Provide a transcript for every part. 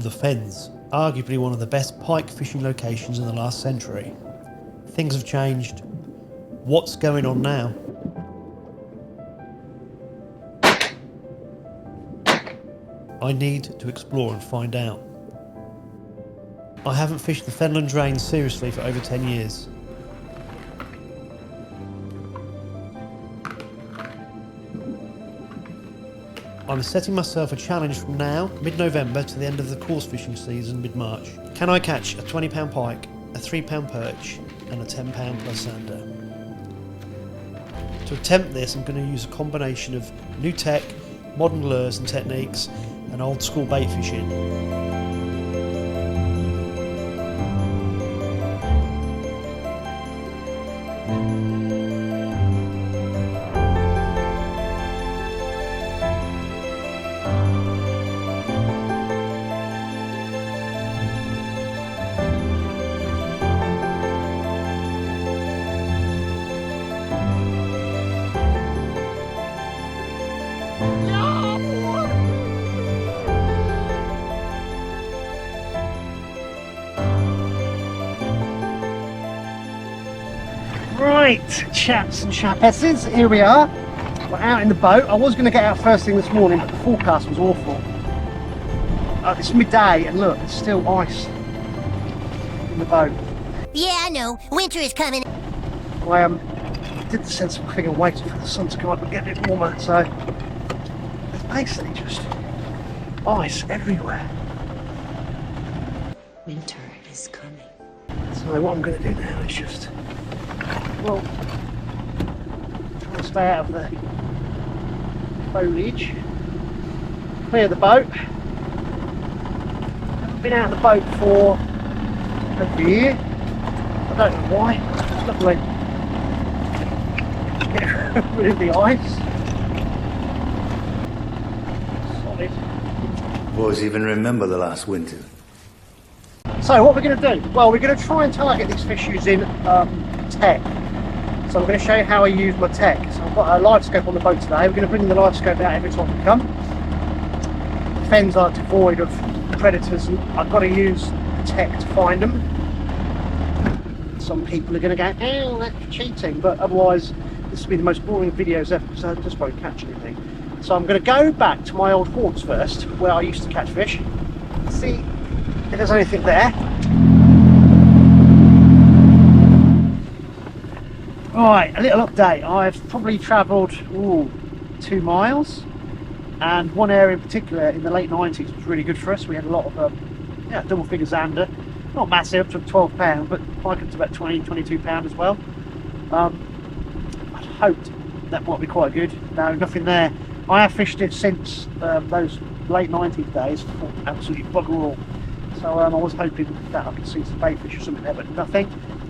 the Fens, arguably one of the best pike fishing locations in the last century. Things have changed. What's going on now? I need to explore and find out. I haven't fished the Fenland drain seriously for over 10 years. I'm setting myself a challenge from now, mid-November, to the end of the coarse fishing season, mid-March. Can I catch a 20-pound pike, a 3-pound perch and a 10-pound plus Zander? To attempt this, I'm going to use a combination of new tech, modern lures and techniques, and old school bait fishing. Right, chaps and chapesses, here we are. We're out in the boat. I was going to get out first thing this morning, but the forecast was awful. It's midday, and look, there's still ice in the boat. Yeah, I know. Winter is coming. I did the sensible thing and waited for the sun to come up and get a bit warmer, so there's basically just ice everywhere. Winter is coming. So what I'm going to do now is just, well, try and stay out of the foliage, clear the boat. Haven't been out of the boat for over a year. I don't know why. It's lovely. Get rid of the ice. Solid. Boys even remember the last winter. So what we're going to do? Well, we're going to try and target these fish using tech. So I'm going to show you how I use my tech. So I've got a live scope on the boat today. We're going to bring the live scope out every time we come. The fens are devoid of predators and I've got to use tech to find them. Some people are going to go, oh, that's cheating, but otherwise this will be the most boring videos ever because I just won't catch anything. So I'm going to go back to my old haunts first, where I used to catch fish. See if there's anything there. Right, a little update. I've probably travelled 2 miles, and one area in particular in the late 90s was really good for us. We had a lot of double figure Zander, not massive, up to £12, but Pike up to about 22 pound as well. I'd hoped that might be quite good. No, nothing there. I have fished it since those late 90s days, absolutely bugger all. So I was hoping that I could see some bait fish or something there, but nothing.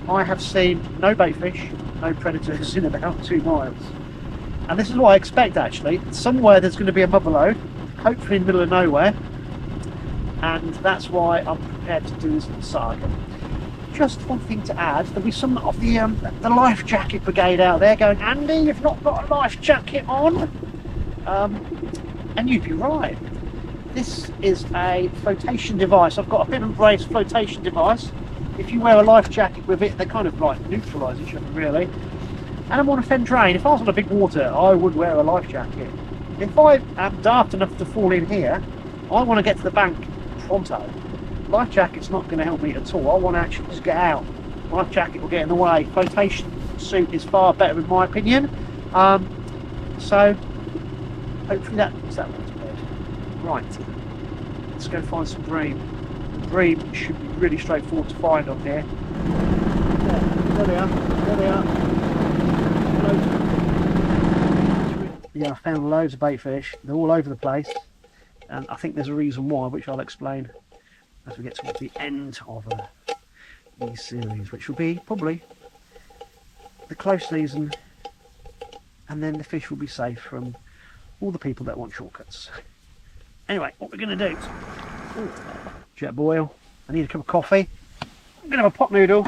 I have seen no bait fish, no predators in about 2 miles. And this is what I expect actually. Somewhere there's going to be a mother lode, hopefully in the middle of nowhere. And that's why I'm prepared to do this saga. Just one thing to add, there'll be some of the life jacket brigade out there going, Andy, you've not got a life jacket on. And you'd be right. This is a flotation device. I've got a bib and brace flotation device. If you wear a life jacket with it, they kind of like neutralise each other really. And I'm on a fen drain. If I was on a big water, I would wear a life jacket. If I am daft enough to fall in here, I want to get to the bank pronto. Life jacket's not going to help me at all. I want to actually just get out. Life jacket will get in the way. Flotation suit is far better in my opinion. So hopefully that puts that one to bed. Right, let's go find some bream. The bream should be really straightforward to find on here. There they are. There they are. Yeah, I found loads of bait fish. They're all over the place, and I think there's a reason why, which I'll explain as we get towards the end of these series, which will be probably the close season, and then the fish will be safe from all the people that want shortcuts. Anyway, what we're going to do, jet boil, I need a cup of coffee, I'm going to have a pot noodle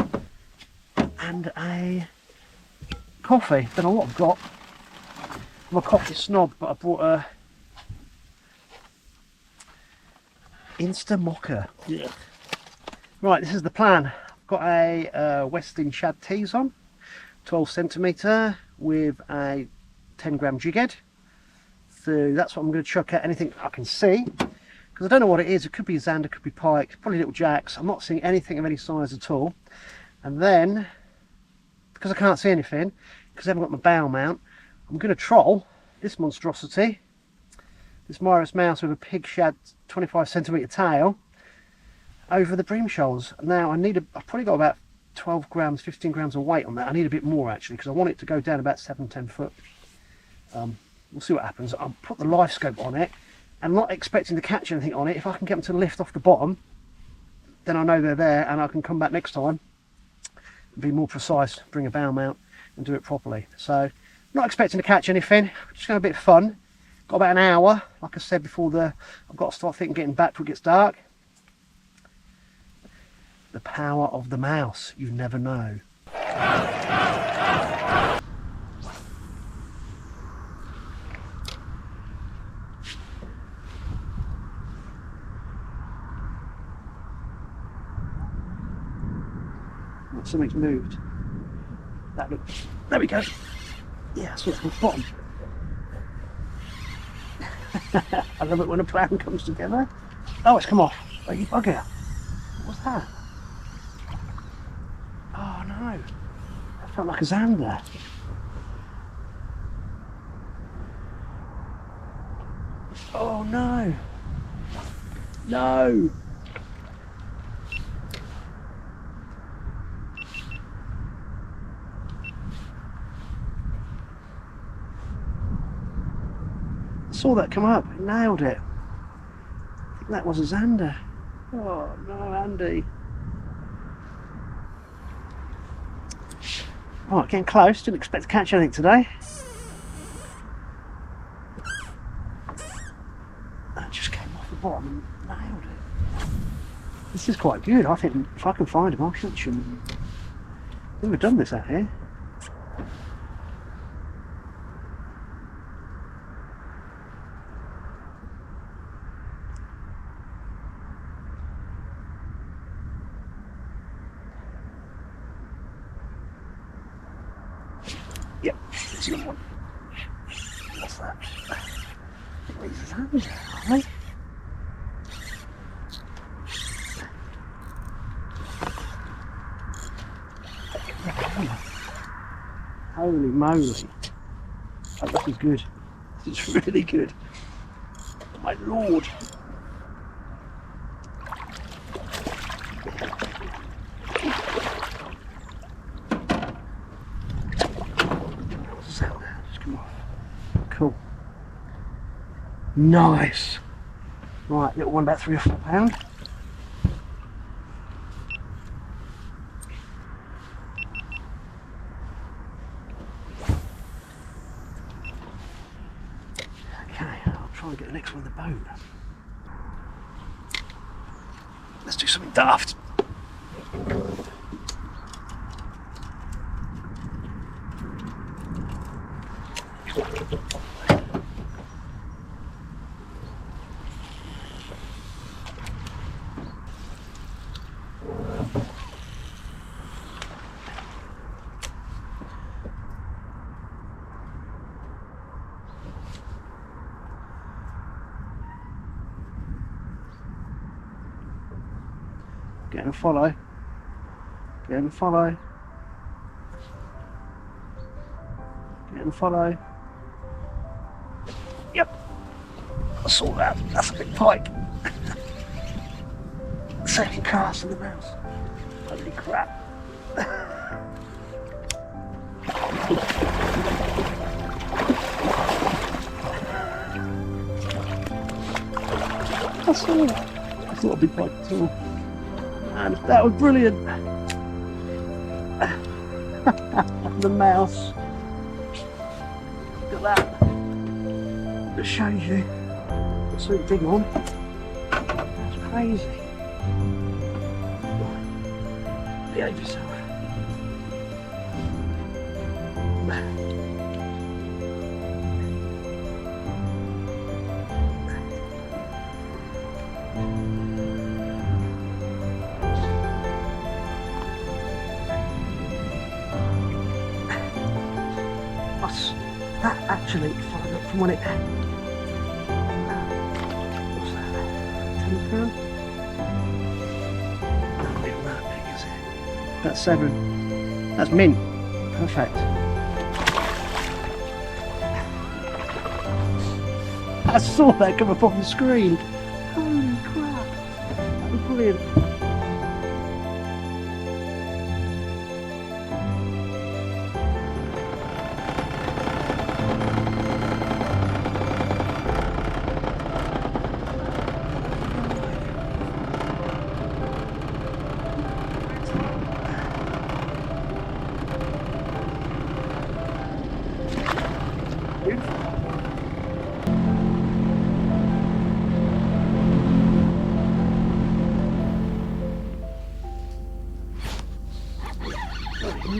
and a coffee. Don't know what I've got. I'm a coffee snob, but I brought Insta mocha. Yeah. Right, this is the plan. I've got a Westin shad tease on, 12 centimetre with a 10 gram jig head. So that's what I'm going to chuck at anything I can see, because I don't know what it is. It could be Zander, could be Pike, probably little jacks. I'm not seeing anything of any size at all. And then, because I can't see anything, because I haven't got my bow mount, I'm going to troll this monstrosity, this Myris mouse with a pig shad 25 centimetre tail, over the bream shoals. Now I've probably got about 12 grams, 15 grams of weight on that. I need a bit more actually, because I want it to go down about 7-10 foot. We'll see what happens. I'll put the live scope on it, and not expecting to catch anything on it. If I can get them to lift off the bottom, then I know they're there, and I can come back next time and be more precise, bring a bow mount and do it properly. So not expecting to catch anything, just going to have a bit of fun. Got about an hour, like I said before, I've got to start thinking getting back till it gets dark. The power of the mouse, you never know. Oh, something's moved. There we go. Yeah, so it's the bottom. I love it when a plan comes together. Oh, it's come off. Oh, you bugger. What's that? Oh no. That felt like a Zander. Oh no. No. I saw that come up, nailed it. I think that was a Zander. Oh no, Andy. Right, getting close, didn't expect to catch anything today. That just came off the bottom and nailed it. This is quite good. I think if I can find him, I'll shoot him. Never done this out here. Yep, there's another one. What's that? What is that? Aren't they? Holy moly. Oh, this is good. This is really good. My lord. Just come off. Cool. Nice. Right, little one about 3 or 4 pounds. Try and get the next one in the boat. Let's do something daft. Get and follow. Get and follow. Get and follow. Yep. I saw that. That's a big pike. Second cast of the mouse. Holy crap. I saw that. It's not a big pike at all. And that was brilliant. The mouse. Look at that. It shows you. Got something big on. That's crazy. Behave yourself. loss. That actually, if I look from when it... What's that? £10? Not even that big, is it? That's 7. That's mint. Perfect. I saw that come up on the screen. Holy crap. That was brilliant.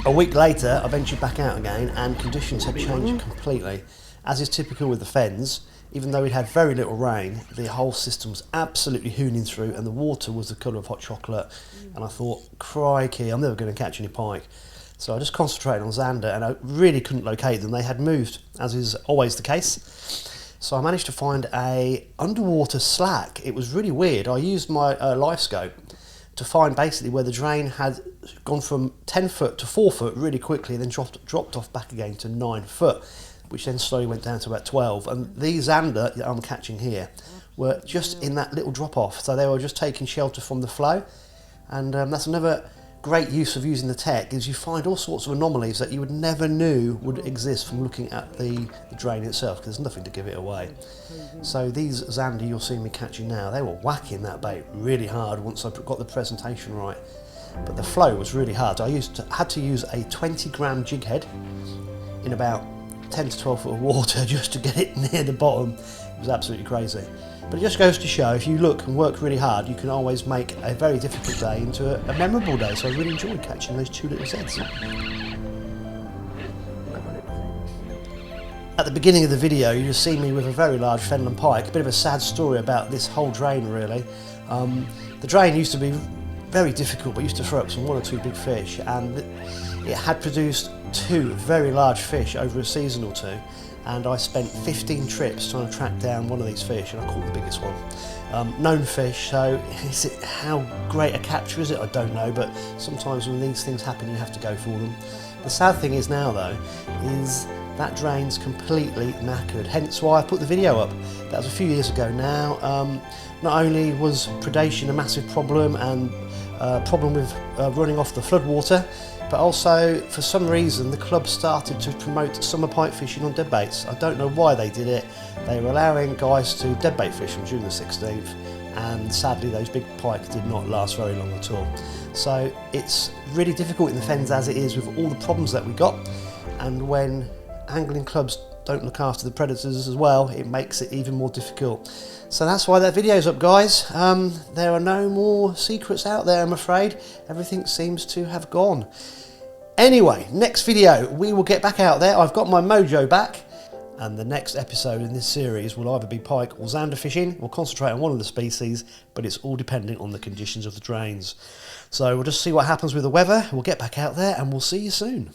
A week later, I ventured back out again and conditions had changed completely. As is typical with the Fens, even though we'd had very little rain, the whole system was absolutely hooning through and the water was the colour of hot chocolate. And I thought, crikey, I'm never going to catch any pike. So I just concentrated on Zander and I really couldn't locate them. They had moved, as is always the case. So I managed to find a underwater slack. It was really weird. I used my life scope to find basically where the drain had gone from 10 foot to 4 foot really quickly, then dropped off back again to 9 foot, which then slowly went down to about 12. And these Zander that I'm catching here were just in that little drop off, so they were just taking shelter from the flow. And that's another great use of using the tech, is you find all sorts of anomalies that you would never knew would exist from looking at the drain itself, because there's nothing to give it away. So these Zander you're seeing me catching now, they were whacking that bait really hard once I got the presentation right. But the flow was really hard. I had to use a 20-gram jig head in about 10 to 12 foot of water just to get it near the bottom. It was absolutely crazy. But it just goes to show, if you look and work really hard, you can always make a very difficult day into a memorable day. So I really enjoyed catching those 2 little Zeds. At the beginning of the video, you just see me with a very large Fenland pike. A bit of a sad story about this whole drain, really. The drain used to be very difficult, but used to throw up some 1 or 2 big fish, and it had produced 2 very large fish over a season or 2. And I spent 15 trips trying to track down one of these fish, and I caught the biggest one. Known fish, so how great a capture is it? I don't know, but sometimes when these things happen, you have to go for them. The sad thing is now, though, is that drain's completely knackered, hence why I put the video up. That was a few years ago now. Not only was predation a massive problem and a problem with running off the floodwater, but also, for some reason, the club started to promote summer pike fishing on deadbaits. I don't know why they did it. They were allowing guys to deadbait fish on June the 16th, and sadly those big pike did not last very long at all. So it's really difficult in the Fens as it is with all the problems that we got, and when angling clubs don't look after the predators as well, it makes it even more difficult. So that's why that video's up, guys. There are no more secrets out there, I'm afraid. Everything seems to have gone. Anyway, next video, we will get back out there. I've got my mojo back, and the next episode in this series will either be pike or Zander fishing. We'll concentrate on one of the species, but it's all dependent on the conditions of the drains. So we'll just see what happens with the weather. We'll get back out there, and we'll see you soon.